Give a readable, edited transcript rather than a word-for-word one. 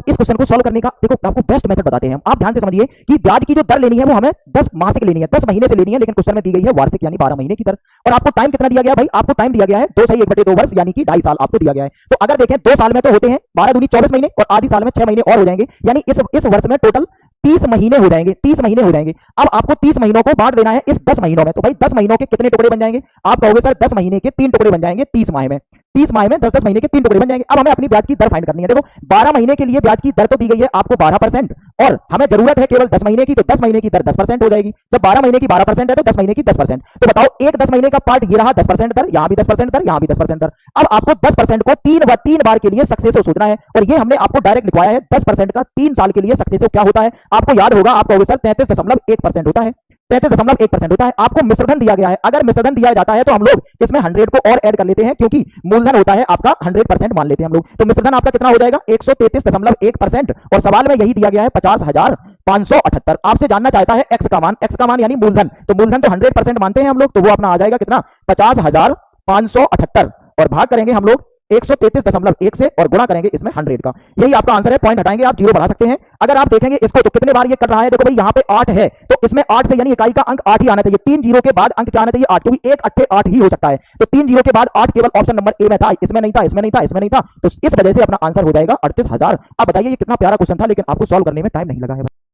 इस क्वेश्चन को सॉल्व करने का देखो आपको बेस्ट मेथड बताते हैं। आप ध्यान से समझिए कि ब्याज की जो दर लेनी है वो हमें 10 मासिक लेनी है, 10 महीने से लेनी है, लेकिन क्वेश्चन में दी गई है वार्षिक यानी 12 महीने की दर। और आपको टाइम कितना दिया गया भाई? आपको टाइम दिया गया है 2 सही 1/2 वर्ष यानी कि 2.5 साल आपको दिया गया है। तो अगर देखें 2 साल में तो होते हैं 12 दूनी 24 महीने और आधी साल में 6 महीने और हो जाएंगे, यानी इस वर्ष में टोटल 30 महीने हो जाएंगे, 30 महीने हो जाएंगे। अब आपको 30 महीनों को बांट देना है इस 10 महीनों में। तो भाई 10 महीनों के कितने टुकड़े बन जाएंगे? आप कहोगे सर 10 महीने के 3 टुकड़े बन जाएंगे 30 माह में। 30 माह में 10-10 महीने के 3 टुकड़े बन जाएंगे। अब हमें अपनी ब्याज की दर फाइंड करनी है। देखो 12 महीने के लिए ब्याज की दर तो दी गई है आपको 12% और हमें जरूरत है केवल 10 महीने की, तो 10 महीने की दर 10% हो जाएगी। जब 12 महीने की 12% है तो 10 महीने की 10%। तो बताओ एक 10 महीने का पार्ट ये रहा 10% दर, यहां भी 10% दर, यहां भी 10% दर। अब आपको 10% को 3 बार के लिए सक्सेस सोचना है और ये हमने आपको डायरेक्ट लिखवाया है 10% का 3 साल के लिए सक्सेस क्या होता है? आपको याद होगा, आपको सर 33.1% होता है, 33.1% होता है। आपको मिश्रधन दिया गया है, अगर मिश्रधन दिया जाता है तो हम लोग इसमें 100 को और ऐड कर लेते हैं क्योंकि मूलधन होता है आपका 100% मान लेते हैं हम लोग। तो मिश्रधन आपका कितना हो जाएगा? 133.1%। और सवाल में यही दिया गया है 50,578। आपसे जानना चाहता है एक्स का मान, एक्स का मान यानी मूलधन, तो मूलधन तो 100% मानते हैं हम लोग, तो वो अपना आ जाएगा कितना? 50,578 और भाग करेंगे हम लोग 133.1 से और गुणा करेंगे इसमें 100 का। यही आपका आंसर है। पॉइंट हटाएंगे आप, जीरो बढ़ा सकते हैं। अगर आप देखेंगे इसको तो कितने बार ये कर रहा है? देखो भाई यहाँ पे 8 है तो इसमें 8 से यानी इकाई का अंक 8 ही आना चाहिए। 3 जीरो के बाद अंक क्या आना चाहिए? 8, क्योंकि 1 8 8 ही हो सकता है। तो 3 जीरो के बाद 8 केवल ऑप्शन नंबर ए में था, इसमें नहीं था, इसमें नहीं था, इसमें नहीं था। तो इस वजह से अपना आंसर हो जाएगा 38,000। अब बताइए ये कितना प्यारा क्वेश्चन था, लेकिन आपको सॉल्व करने में टाइम नहीं लगा है।